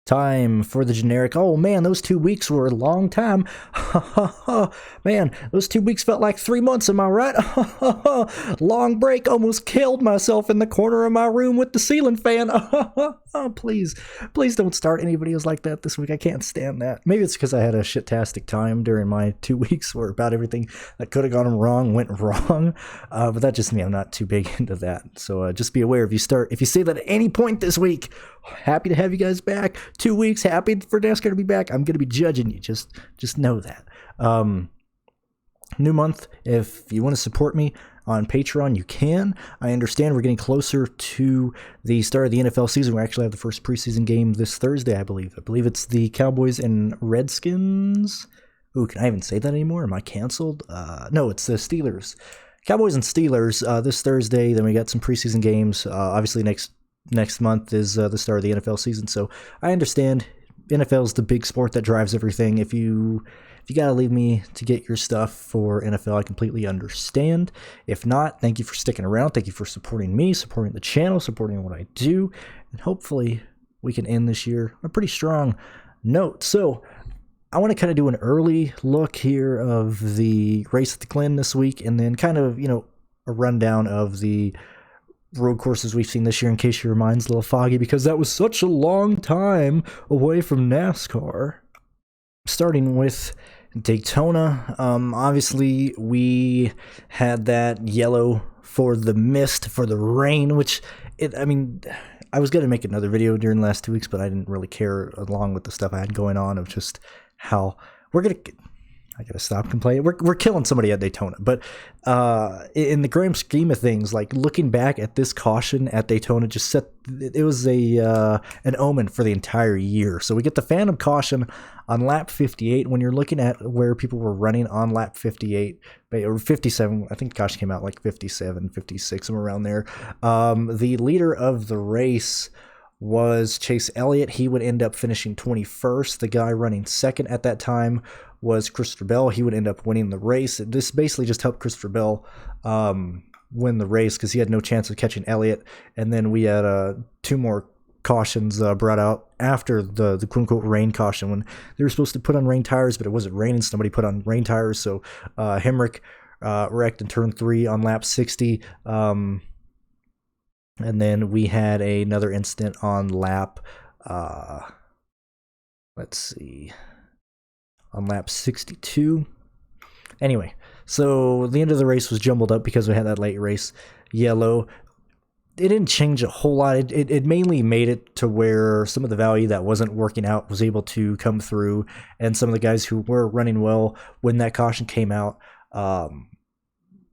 Time for the generic. Oh man, those 2 weeks were a long time. Man, those 2 weeks felt like 3 months, am I right? Long break, almost killed myself in the corner of my room with the ceiling fan. Oh, please don't start any videos like that this week. I can't stand that. Maybe it's because I had a shit-tastic time during my 2 weeks where about everything that could have gone wrong went wrong. But that's just me. I'm not too big into that. So just be aware if you say that at any point this week, happy to have you guys back. 2 weeks, happy for NASCAR to be back. I'm going to be judging you. Just know that. New month. If you want to support me on Patreon, you can. I understand we're getting closer to the start of the NFL season. We actually have the first preseason game this Thursday, I believe. I believe it's the Cowboys and Redskins. Ooh, can I even say that anymore? Am I canceled? No, it's the Steelers. Cowboys and Steelers this Thursday. Then we got some preseason games. Obviously, next month is the start of the NFL season, so I understand NFL is the big sport that drives everything. If you gotta leave me to get your stuff for NFL, I completely understand. If not, thank you for sticking around. Thank you for supporting me, supporting the channel, supporting what I do, and hopefully we can end this year on a pretty strong note. So I want to kind of do an early look here of the race at the Glen this week, and then kind of, a rundown of the road courses we've seen this year in case your mind's a little foggy, because that was such a long time away from NASCAR. Starting with Daytona, obviously we had that yellow for the mist, for the rain, which, I was going to make another video during the last 2 weeks, but I didn't really care along with the stuff I had going on of just how I gotta stop complaining. We're killing somebody at Daytona, but in the grand scheme of things, like looking back at this caution at Daytona, it was an omen for the entire year. So we get the Phantom caution on lap 58. When you're looking at where people were running on lap 58 or 57, I think the caution came out like 57, 56, somewhere around there. The leader of the race was Chase Elliott. He would end up finishing 21st. The guy running second at that time was Christopher Bell. He would end up winning the race. This basically just helped Christopher Bell win the race because he had no chance of catching Elliott. And then we had 2 more cautions brought out after the quote-unquote rain caution when they were supposed to put on rain tires, but it wasn't raining. Somebody put on rain tires, so Hemrick wrecked in turn 3 on lap 60. And then we had another incident on lap, on lap 62. Anyway, so the end of the race was jumbled up because we had that late race yellow. It didn't change a whole lot. It mainly made it to where some of the value that wasn't working out was able to come through, and some of the guys who were running well when that caution came out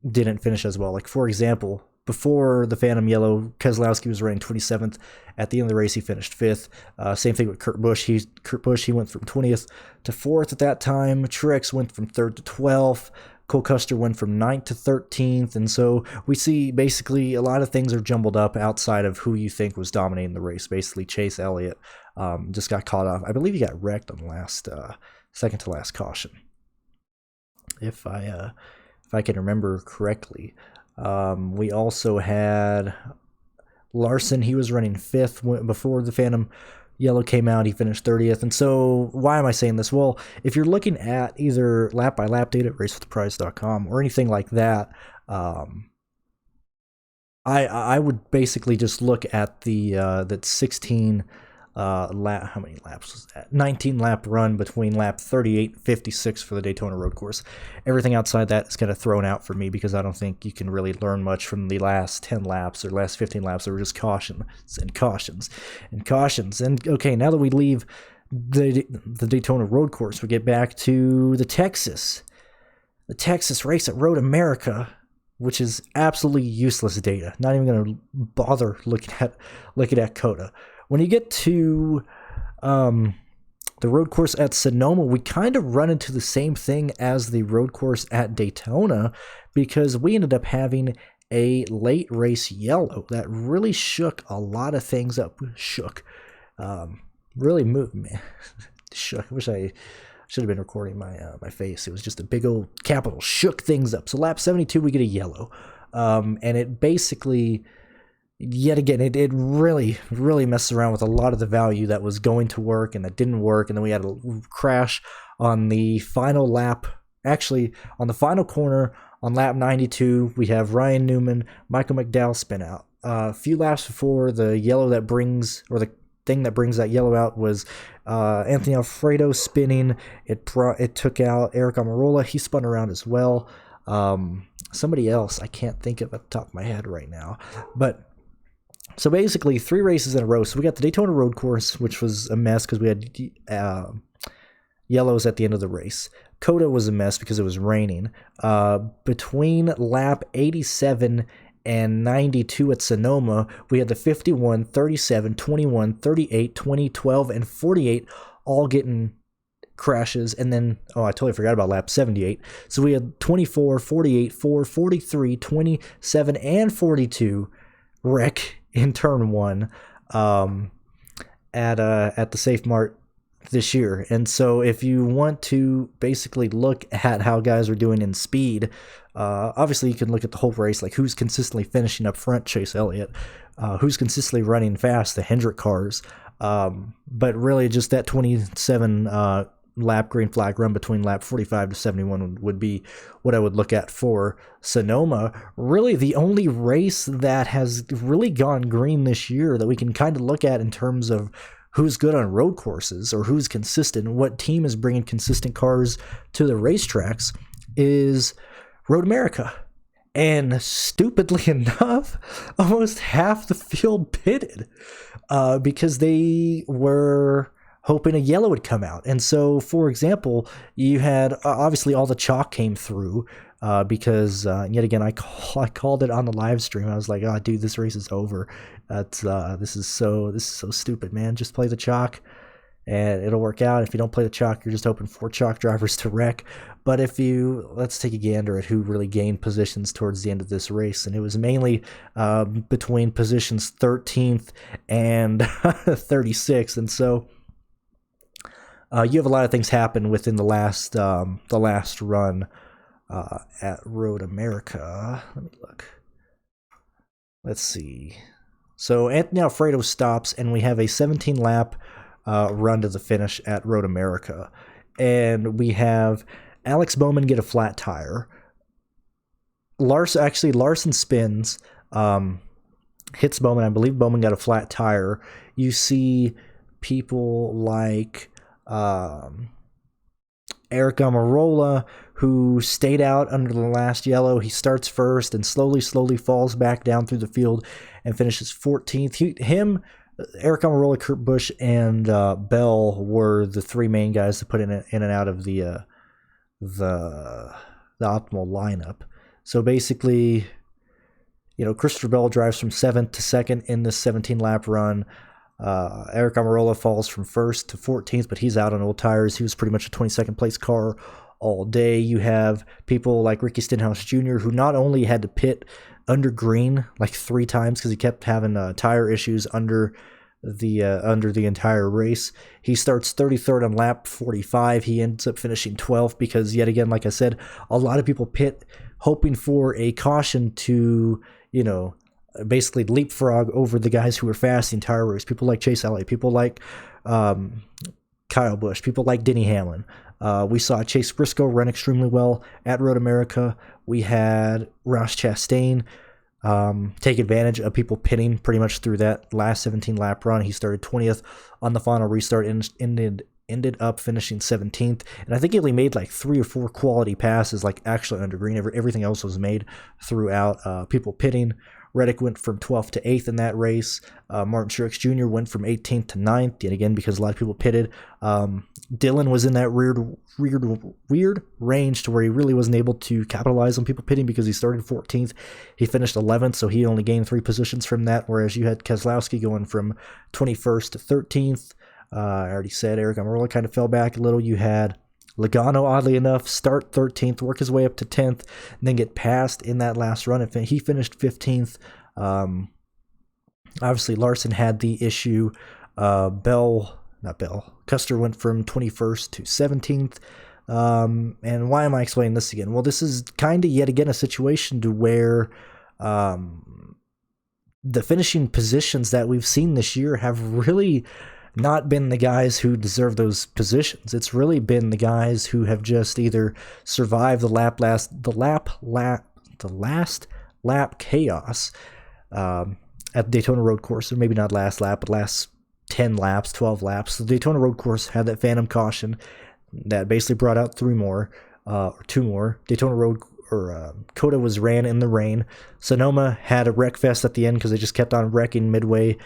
didn't finish as well. Like, for example, before the Phantom Yellow, Keselowski was running 27th. At the end of the race, he finished 5th. Same thing with Kurt Busch. He went from 20th to 4th at that time. Truex went from 3rd to 12th. Cole Custer went from 9th to 13th. And so we see basically a lot of things are jumbled up outside of who you think was dominating the race. Basically, Chase Elliott just got caught off. I believe he got wrecked on the last second to last caution, if I can remember correctly. We also had Larson. He was running 5th before the Phantom Yellow came out. He finished 30th. And so why am I saying this? Well, if you're looking at either lap by lap data at racewiththeprize.com or anything like that, I would basically just look at that 16 how many laps was that? 19 lap run between lap 38 and 56 for the Daytona road course. Everything outside that is kind of thrown out for me because I don't think you can really learn much from the last 10 laps or last 15 laps that were just cautions. And okay, now that we leave the Daytona road course, we get back to the Texas race at Road America, which is absolutely useless data. Not even going to bother looking at COTA. When you get to the road course at Sonoma, we kind of run into the same thing as the road course at Daytona because we ended up having a late race yellow that really shook a lot of things up. Really moved me. Shook. I wish I should have been recording my face. It was just a big old capital. Shook things up. So lap 72, we get a yellow. And it basically yet again, it really, really messed around with a lot of the value that was going to work and that didn't work. And then we had a crash on the final lap. Actually, on the final corner on lap 92, we have Ryan Newman, Michael McDowell spin out. A few laps before the yellow that brings, or the thing that brings that yellow out, was Anthony Alfredo spinning. It took out Eric Almirola. He spun around as well. Somebody else I can't think of at the top of my head right now. But so basically 3 races in a row. So we got the Daytona Road Course, which was a mess because we had yellows at the end of the race. COTA was a mess because it was raining. Between lap 87 and 92 at Sonoma, we had the 51, 37, 21, 38, 20, 12, and 48 all getting crashes. And then, oh, I totally forgot about lap 78. So we had 24, 48, 4, 43, 27, and 42 wreck in turn 1 at the Safe Mart this year. And so if you want to basically look at how guys are doing in speed, obviously you can look at the whole race, like who's consistently finishing up front, Chase Elliott, who's consistently running fast, the Hendrick cars, but really just that 27 lap green flag run between lap 45 to 71 would be what I would look at for Sonoma. Really the only race that has really gone green this year that we can kind of look at in terms of who's good on road courses or who's consistent, what team is bringing consistent cars to the racetracks, is Road America. And stupidly enough, almost half the field pitted because they were hoping a yellow would come out. And so, for example, you had obviously all the chalk came through because yet again I called it on the live stream. I was like, oh dude, this race is over. This is so stupid, man. Just play the chalk and it'll work out. If you don't play the chalk, you're just hoping for chalk drivers to wreck. But let's take a gander at who really gained positions towards the end of this race. And it was mainly between positions 13th and 36th. And so you have a lot of things happen within the last run at Road America. Let me look. Let's see. So Anthony Alfredo stops, and we have a 17-lap run to the finish at Road America. And we have Alex Bowman get a flat tire. Larson spins, hits Bowman. I believe Bowman got a flat tire. You see people like Eric Almirola, who stayed out under the last yellow. He starts first and slowly falls back down through the field and finishes 14th. Eric Almirola, Kurt Busch, and Bell were the 3 main guys to put in and out of the optimal lineup. So basically, Christopher Bell drives from 7th to 2nd in this 17-lap run. Eric Almirola falls from 1st to 14th, but he's out on old tires. He was pretty much a 22nd place car all day. You have people like Ricky Stenhouse Jr., who not only had to pit under green like 3 times because he kept having tire issues under the entire race. He starts 33rd on lap 45. He ends up finishing 12th because, yet again, like I said, a lot of people pit hoping for a caution to, basically leapfrog over the guys who were fast the entire race. People like Chase Elliott, people like Kyle Busch, people like Denny Hamlin. We saw Chase Briscoe run extremely well at Road America. We had Ross Chastain take advantage of people pitting pretty much through that last 17-lap run. He started 20th on the final restart and ended up finishing 17th. And I think he only made like 3 or 4 quality passes, like actually under green. Everything else was made throughout people pitting. Reddick went from 12th to 8th in that race. Martin Truex Jr. went from 18th to 9th, yet again because a lot of people pitted. Dillon was in that weird range to where he really wasn't able to capitalize on people pitting because he started 14th. He finished 11th, so he only gained 3 positions from that, whereas you had Keselowski going from 21st to 13th. I already said Eric Almirola kind of fell back a little. You had Logano, oddly enough, start 13th, work his way up to 10th, and then get passed in that last run. He finished 15th. Obviously, Larson had the issue. Custer went from 21st to 17th. And why am I explaining this again? Well, this is kind of yet again a situation to where the finishing positions that we've seen this year have really not been the guys who deserve those positions. It's really been the guys who have just either survived the last lap chaos at the Daytona Road Course, or maybe not last lap, but last 10 laps, 12 laps. The Daytona Road Course had that phantom caution that basically brought out 3 more, or 2 more. Daytona Road, or Coda was ran in the rain. Sonoma had a wreck fest at the end because they just kept on wrecking midway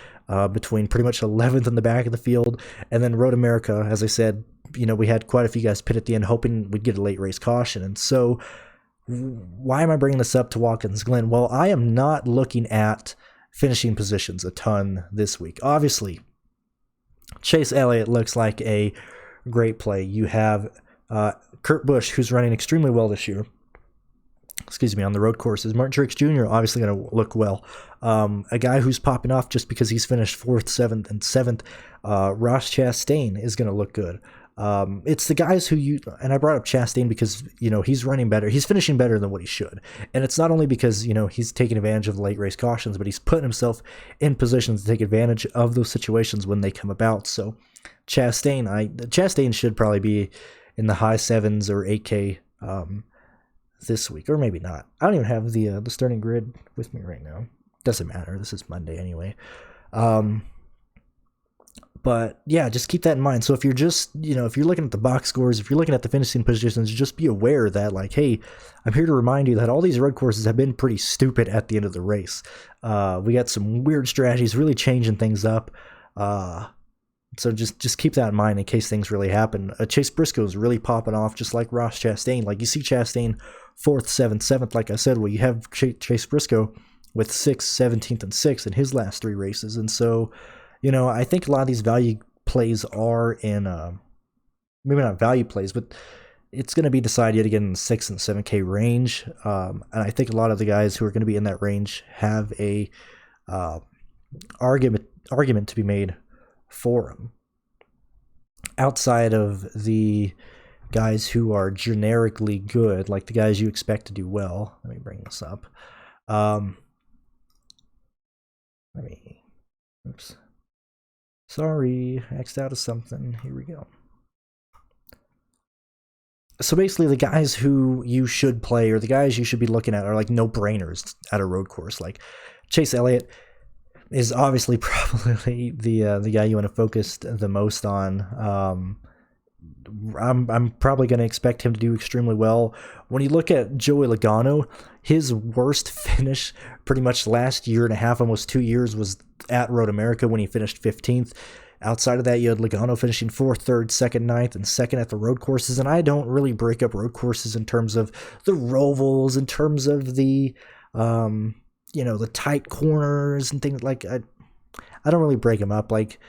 between pretty much 11th in the back of the field. And then Road America, as I said, we had quite a few guys pit at the end hoping we'd get a late race caution. And so why am I bringing this up to Watkins Glen? Well, I am not looking at finishing positions a ton this week. Obviously, Chase Elliott looks like a great play. You have Kurt Busch, who's running extremely well this year. Excuse me, on the road courses. Martin Truex Jr. obviously going to look well. A guy who's popping off just because he's finished 4th, 7th, and 7th, Ross Chastain is going to look good. It's the guys who and I brought up Chastain because, he's running better. He's finishing better than what he should. And it's not only because, he's taking advantage of the late race cautions, but he's putting himself in positions to take advantage of those situations when they come about. So Chastain should probably be in the high 7s or 8K this week, or maybe not. I don't even have the starting grid with me right now. Doesn't matter. This is Monday anyway. But yeah, just keep that in mind. So if you're just, if you're looking at the box scores, if you're looking at the finishing positions, just be aware that, like, hey, I'm here to remind you that all these road courses have been pretty stupid at the end of the race. We got some weird strategies really changing things up. So just keep that in mind in case things really happen. Chase Briscoe is really popping off, just like Ross Chastain. Like, you see Chastain 4th, 7th, 7th, like I said. Well, you have Chase Briscoe with 6th, 17th, and 6th in his last 3 races. And so, I think a lot of these value plays are in, maybe not value plays, but it's going to be decided yet again in the 6 and 7K range. And I think a lot of the guys who are going to be in that range have a argument to be made for them. Outside of the guys who are generically good, like the guys you expect to do well. Let me bring this up. Oops. Sorry, X'd out of something. Here we go. So basically, the guys who you should play, or the guys you should be looking at, are like no-brainers at a road course. Like Chase Elliott is obviously probably the guy you want to focus the most on. I'm probably going to expect him to do extremely well. When you look at Joey Logano, his worst finish pretty much last year and a half, almost 2 years, was at Road America when he finished 15th. Outside of that, you had Logano finishing 4th, 3rd, 2nd, 9th, and 2nd at the road courses. And I don't really break up road courses in terms of the Rovals, in terms of the the tight corners and things like. I don't really break them up. Like,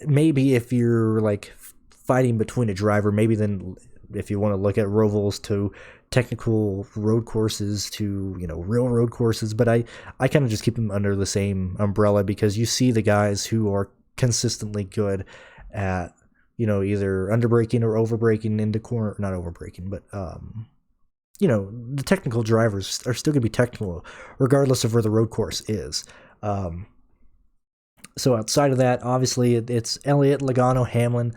maybe if you're like fighting between a driver, maybe then if you want to look at Rovals to technical road courses to real road courses, but I kind of just keep them under the same umbrella because you see the guys who are consistently good at either underbraking or overbraking into corner, not overbraking, but the technical drivers are still going to be technical regardless of where the road course is. So outside of that, obviously it's Elliott, Logano, Hamlin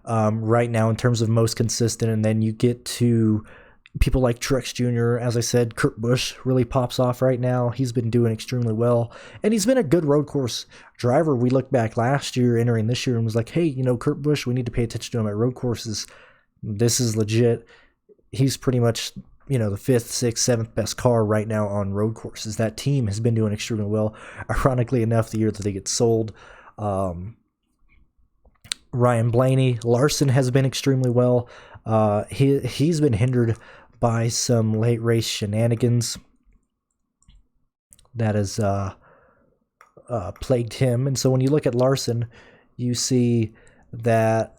right now in terms of most consistent, and then you get to people like Truex Jr. As I said, Kurt Busch really pops off right now. He's been doing extremely well, and he's been a good road course driver. We looked back last year, entering this year, and was like, hey, Kurt Busch, we need to pay attention to him at road courses. This is legit. He's pretty much the 5th, 6th, 7th best car right now on road courses. That team has been doing extremely well. Ironically enough, the year that they get sold, Ryan Blaney, Larson has been extremely well. He's been hindered by some late race shenanigans that has plagued him. And so when you look at Larson, you see that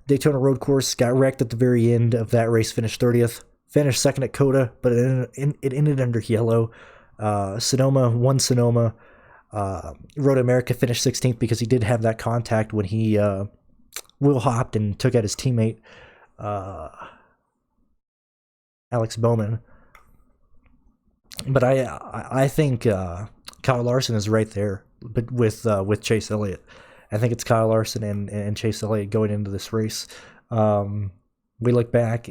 Daytona Road Course got wrecked at the very end of that race, finished 30th, finished 2nd at Coda, but it ended under yellow. Sonoma, Road America finished 16th because he did have that contact when he wheel hopped and took out his teammate Alex Bowman. But I think Kyle Larson is right there, but with Chase Elliott. I think it's Kyle Larson and Chase Elliott going into this race. We look back,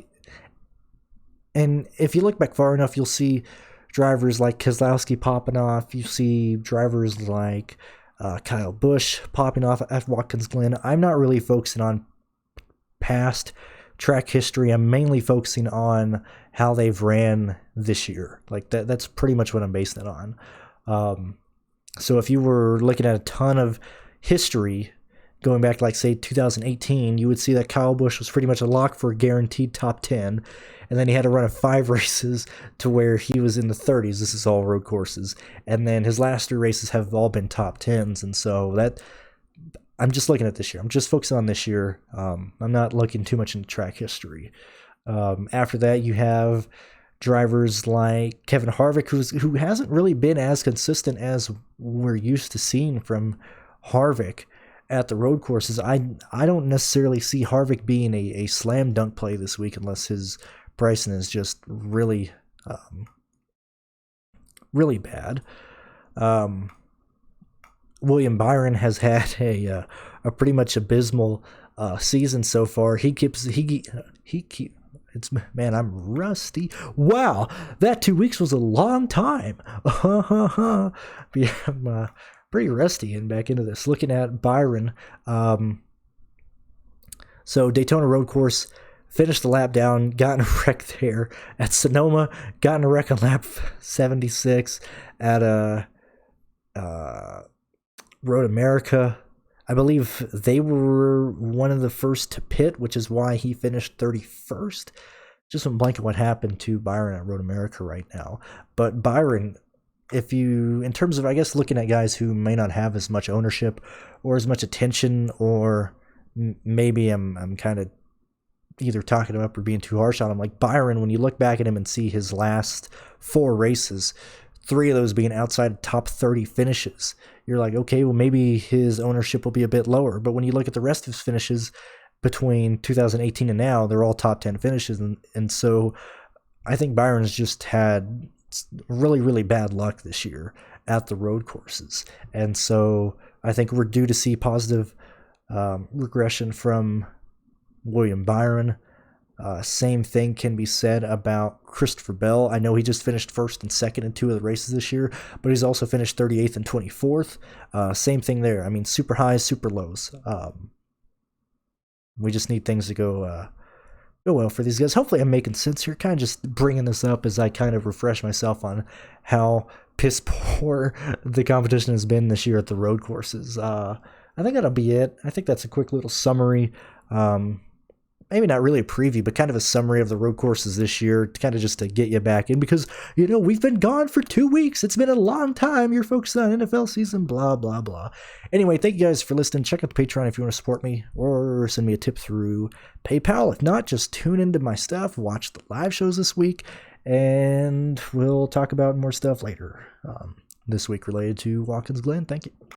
and if you look back far enough, you'll see drivers like Keselowski popping off. You see drivers like Kyle Busch popping off at Watkins Glen. I'm not really focusing on past track history. I'm mainly focusing on how they've ran this year. Like that's pretty much what I'm basing it on. So if you were looking at a ton of history going back to, like, say 2018, you would see that Kyle Busch was pretty much a lock for a guaranteed top 10, and then he had a run of 5 races to where he was in the 30s. This is all road courses, and then his last 3 races have all been top 10s, and so that I'm just looking at this year. I'm just focusing on this year. I'm not looking too much into track history. After that, you have drivers like Kevin Harvick, who hasn't really been as consistent as we're used to seeing from Harvick at the road courses. I don't necessarily see Harvick being a slam dunk play this week unless his pricing is just really, really bad. William Byron has had a pretty much abysmal season so far. Man, I'm rusty. Wow, that 2 weeks was a long time. I'm pretty rusty and back into this. Looking at Byron, so Daytona road course, finished the lap down, got in a wreck there. At Sonoma, got in a wreck on lap 76. At Road America, I believe they were one of the first to pit, which is why he finished 31st. Just went blank on what happened to Byron at Road America right now. But Byron, in terms of, I guess, looking at guys who may not have as much ownership or as much attention, or maybe I'm kind of either talking him up or being too harsh on him, like Byron, when you look back at him and see his last 4 races, 3 of those being outside top 30 finishes, you're like, okay, well, maybe his ownership will be a bit lower. But when you look at the rest of his finishes between 2018 and now, they're all top 10 finishes. And so I think Byron's just had really, really bad luck this year at the road courses. And so I think we're due to see positive regression from William Byron. Same thing can be said about Christopher Bell. I know he just finished 1st and 2nd in 2 of the races this year, but he's also finished 38th and 24th. Same thing there. I mean, super highs, super lows. We just need things to go well for these guys. Hopefully I'm making sense here. Kind of just bringing this up as I kind of refresh myself on how piss poor the competition has been this year at the road courses. I think that'll be it. I think that's a quick little summary. Maybe not really a preview, but kind of a summary of the road courses this year, kind of just to get you back in, because, we've been gone for 2 weeks. It's been a long time. You're focused on NFL season, blah, blah, blah. Anyway, thank you guys for listening. Check out the Patreon if you want to support me, or send me a tip through PayPal. If not, just tune into my stuff, watch the live shows this week, and we'll talk about more stuff later this week related to Watkins Glen. Thank you.